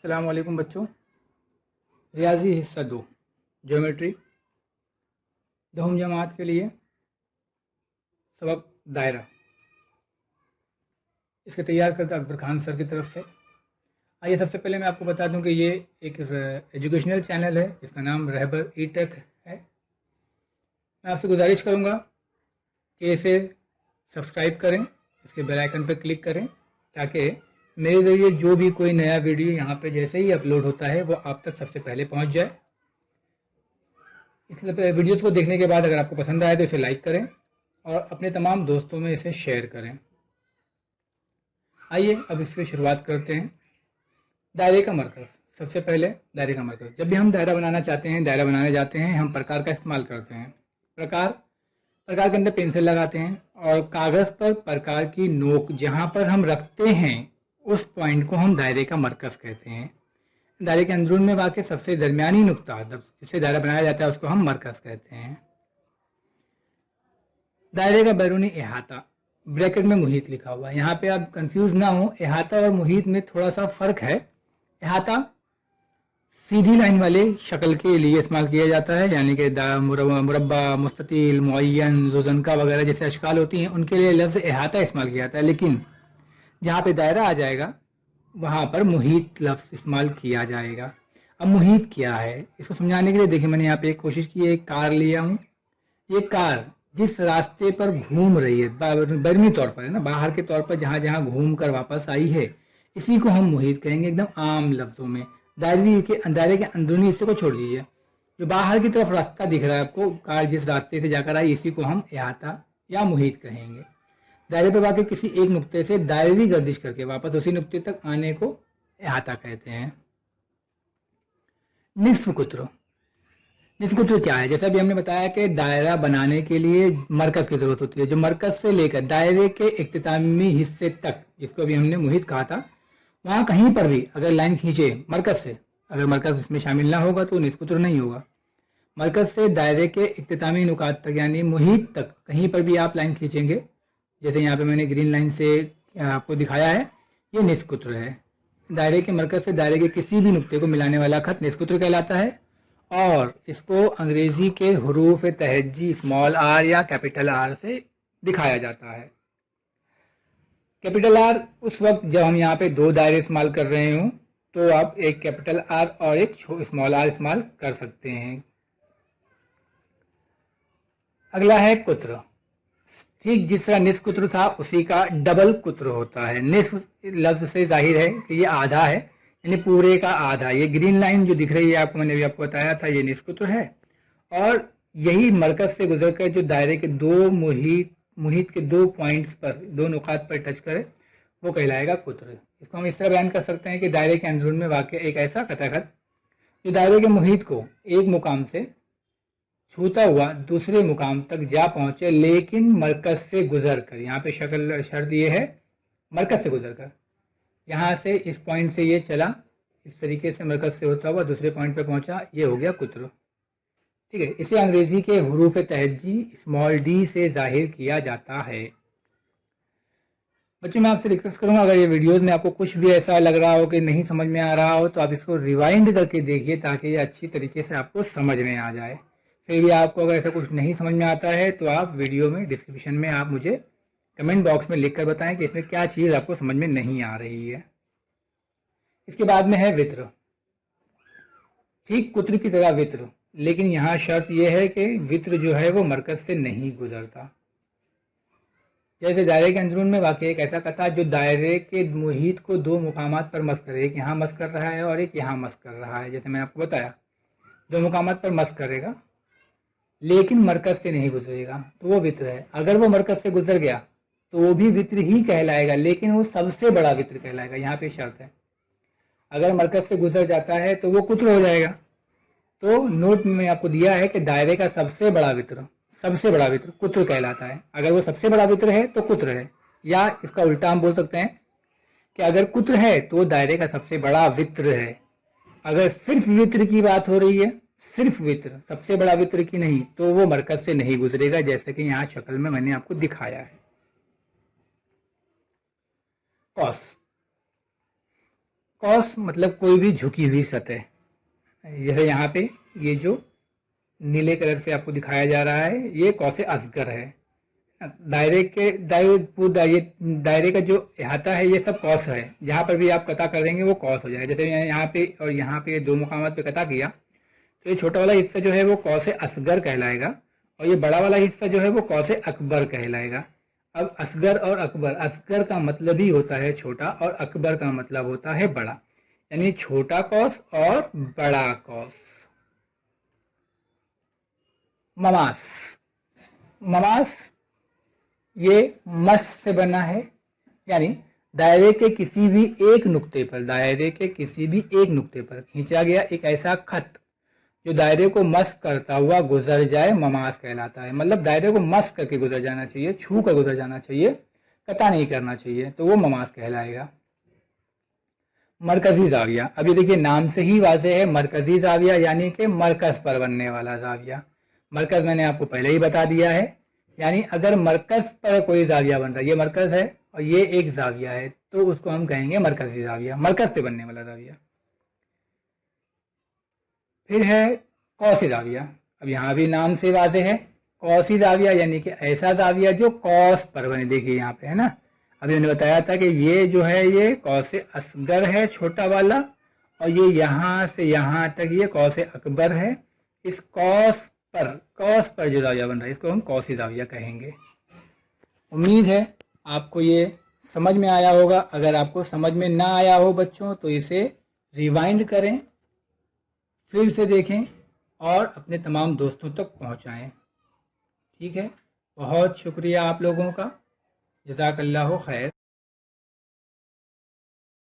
अस्सलाम वालेकुम बच्चों। रियाजी हिस्सा 2 ज्योमेट्री दहम जमात के लिए सबक दायरा, इसके तैयार करता अकबर खान सर की तरफ से। आइए सबसे पहले मैं आपको बता दूं कि ये एक एजुकेशनल चैनल है जिसका नाम रहबर ई टेक है। मैं आपसे गुजारिश करूंगा कि इसे सब्सक्राइब करें, इसके बेल आइकन पर क्लिक करें ताकि मेरे ज़रिए जो भी कोई नया वीडियो यहाँ पे जैसे ही अपलोड होता है वो आप तक सबसे पहले पहुँच जाए। इसलिए वीडियोस को देखने के बाद अगर आपको पसंद आए तो इसे लाइक करें और अपने तमाम दोस्तों में इसे शेयर करें। आइए अब इसकी शुरुआत करते हैं। दायरे का मरकज़। सबसे पहले दायरे का मरकज़, जब भी हम दायरा बनाना चाहते हैं, दायरा बनाने जाते हैं, हम प्रकार का इस्तेमाल करते हैं। प्रकार के अंदर पेंसिल लगाते हैं और कागज़ पर प्रकार की नोक जहाँ पर हम रखते हैं उस पॉइंट को हम दायरे का मरकज़ कहते हैं। दायरे के अंदरून में वाक़ सबसे दरमियानी नुक्ता जिससे दायरा बनाया जाता है उसको हम मरकज़ कहते हैं। दायरे का बैरूनी अहाता, ब्रैकेट में मुहीत लिखा हुआ है। यहाँ पे आप कंफ्यूज ना हो, अहाता और मुहीत में थोड़ा सा फ़र्क है। अहाता सीधी लाइन वाले शक्ल के लिए इस्तेमाल किया जाता है, यानी कि मुरब्बा, मुस्ततील, मुअय्यन, ज़ुज़नका वगैरह जैसे अशकाल होती हैं उनके लिए लफ्ज़ अहाता इस्तेमाल किया जाता है। लेकिन जहाँ पे दायरा आ जाएगा वहाँ पर मुहीत लफ्ज़ इस्तेमाल किया जाएगा। अब मुहीत क्या है इसको समझाने के लिए देखिए मैंने यहाँ पे एक कोशिश की है। एक कार लिया हूँ, ये कार जिस रास्ते पर घूम रही है, बैरूनी तौर पर है ना, बाहर के तौर पर जहाँ जहाँ घूम कर वापस आई है, इसी को हम मुहीत कहेंगे एकदम आम लफ्ज़ों में। दायरे के अंदरूनी हिस्से को छोड़ दीजिए, जो बाहर की तरफ रास्ता दिख रहा है आपको, कार जिस रास्ते से जाकर आई, इसी को हम अहाता या मुहीत कहेंगे। दायरे पर वाक़ किसी एक नुक्ते से दायरी गर्दिश करके वापस उसी नुक्ते तक आने को अहाता कहते हैं। निस्फ कुत्र। निस्फ कुत्र क्या है? जैसा भी हमने बताया कि दायरा बनाने के लिए मरकज़ की ज़रूरत होती है। जो मरकज़ से लेकर दायरे के इख्तितामी हिस्से तक, जिसको अभी हमने मुहीत कहा था, वहाँ कहीं पर भी अगर लाइन खींचे मरकज़ से, अगर मरकज़ इसमें शामिल ना होगा तो निस्फ कुत्र नहीं होगा। मरकज़ से दायरे के इख्तितामी नुकात तक यानी मुहीत तक कहीं पर भी आप लाइन खींचेंगे, जैसे यहाँ पे मैंने ग्रीन लाइन से आपको दिखाया है, ये निस्फ कुत्र है। दायरे के मरकज़ से दायरे के किसी भी नुक्ते को मिलाने वाला खत निस्फ कुत्र कहलाता है और इसको अंग्रेज़ी के हरूफ तहज्जी स्मॉल आर या कैपिटल आर से दिखाया जाता है। कैपिटल आर उस वक्त जब हम यहाँ पे दो दायरे इस्तेमाल कर रहे हों तो आप एक कैपिटल आर और एक स्मॉल आर इस्तेमाल कर सकते हैं। अगला है कुत्र। ठीक जिस तरह निस्फ कुत्र था उसी का डबल कुत्र होता है। निस्फ लफ्ज़ से जाहिर है कि ये आधा है, यानी पूरे का आधा। ये ग्रीन लाइन जो दिख रही है आपको, मैंने अभी आपको बताया था, ये निस्फ कुत्र है और यही मरकज़ से गुजर कर जो दायरे के दो मुहीत के दो पॉइंट्स पर, दो नुकात पर टच करे, वो कहलाएगा कुत्र। इसको हम इस तरह बयान कर सकते हैं कि दायरे के अंदरून में वाक़ एक ऐसा कथाखत जो दायरे के मुहीत को एक मुकाम से छूता हुआ दूसरे मुकाम तक जा पहुंचे, लेकिन मरकज़ से गुजर कर। यहाँ पे शर्त ये है मरकज़ से गुजर कर, यहाँ से इस पॉइंट से ये चला, इस तरीके से मरकज़ से होता हुआ दूसरे पॉइंट पे पहुंचा, ये हो गया कुत्र। ठीक है, इसे अंग्रेज़ी के हरूफ तहज्जी स्मॉल डी से जाहिर किया जाता है। बच्चों मैं आपसे रिक्वेस्ट करूँगा, अगर ये वीडियोज़ में आपको कुछ भी ऐसा लग रहा हो कि नहीं समझ में आ रहा हो तो आप इसको रिवाइंड करके देखिए ताकि ये अच्छी तरीके से आपको समझ में आ जाए। फिर भी आपको अगर ऐसा कुछ नहीं समझ में आता है तो आप वीडियो में डिस्क्रिप्शन में आप मुझे कमेंट बॉक्स में लिख कर बताएं कि इसमें क्या चीज़ आपको समझ में नहीं आ रही है। इसके बाद में है वित्र। ठीक कुत्र की तरह वित्र, लेकिन यहाँ शर्त यह है कि वित्र जो है वो मरकज़ से नहीं गुजरता। जैसे दायरे के अंदरून में वाक़ एक ऐसा कथा जो दायरे के मुहीत को दो मुकामात पर मस करे, एक यहाँ मस कर रहा है और एक यहाँ मस कर रहा है। जैसे मैंने आपको बताया, दो मुकामात पर मस करेगा लेकिन मरकज़ से नहीं गुजरेगा तो वो वित्र है। अगर वो मरकज़ से गुजर गया तो वो भी वित्र ही कहलाएगा, लेकिन वो सबसे बड़ा वित्र कहलाएगा। यहाँ पे शर्त है, अगर मरकज़ से गुजर जाता है तो वो कुत्र हो जाएगा। तो नोट में आपको दिया है कि दायरे का सबसे बड़ा वित्र कुत्र कहलाता है। अगर वो सबसे बड़ा वित्र है तो कुत्र है, या इसका उल्टा हम बोल सकते हैं कि अगर कुत्र है तो दायरे का सबसे बड़ा वित्र है। अगर सिर्फ वित्र की बात हो रही है, सिर्फ वित्र, सबसे बड़ा वित्र की नहीं, तो वो मरकज़ से नहीं गुजरेगा, जैसे कि यहाँ शक्ल में मैंने आपको दिखाया है। कॉस। कॉस मतलब कोई भी झुकी हुई सतह, जैसे यहाँ पे ये जो नीले कलर से आपको दिखाया जा रहा है ये कॉस असगर है। दायरे का जो अहाता है ये सब कॉस है, जहाँ पर भी आप कता कर देंगे वो कॉस हो जाएगा। जैसे मैंने यहाँ पे और यहाँ पे दो मुकामात पे कता किया तो ये छोटा वाला हिस्सा जो है वो कौस असगर कहलाएगा और ये बड़ा वाला हिस्सा जो है वो कौस अकबर कहलाएगा। अब असगर और अकबर, असगर का मतलब ही होता है छोटा और अकबर का मतलब होता है बड़ा, यानी छोटा कौस और बड़ा कौस। ममास, ममास ये मस से बना है, यानी दायरे के किसी भी एक नुक्ते पर, दायरे के किसी भी एक नुक्ते पर खींचा गया एक ऐसा खत जो दायरे को मस करता हुआ गुजर जाए ममास कहलाता है। मतलब दायरे को मस करके गुजर जाना चाहिए, छू कर गुजर जाना चाहिए, कता नहीं करना चाहिए, तो वो ममास कहलाएगा। मरकजी जाविया, अभी देखिए नाम से ही वाज़ेह है, मरकजी जाविया यानी कि मरकज पर बनने वाला जाविया। मरकज मैंने आपको पहले ही बता दिया है, यानी अगर मरकज पर कोई जाविया बन रहा है, ये मरकज है और ये एक जाविया है, तो उसको हम कहेंगे मरकजी जाविया, मरकज पे बनने वाला जाविया। फिर है कौसी जाविया, अब यहाँ भी नाम से वाज़ेह है, कौसी जाविया यानी कि ऐसा जाविया जो कौस पर बने। देखिए यहाँ पे है ना, अभी मैंने बताया था कि ये जो है ये कौस असगर है छोटा वाला, और ये यहाँ से यहाँ तक ये कौस अकबर है। इस कौस पर जो जाविया बन रहा है इसको हम कौसी जाविया कहेंगे। उम्मीद है आपको ये समझ में आया होगा। अगर आपको समझ में ना आया हो बच्चों तो इसे रिवाइंड करें, फिर से देखें और अपने तमाम दोस्तों तक पहुंचाएं। ठीक है, बहुत शुक्रिया आप लोगों का, जज़ाकल्लाहु खैर।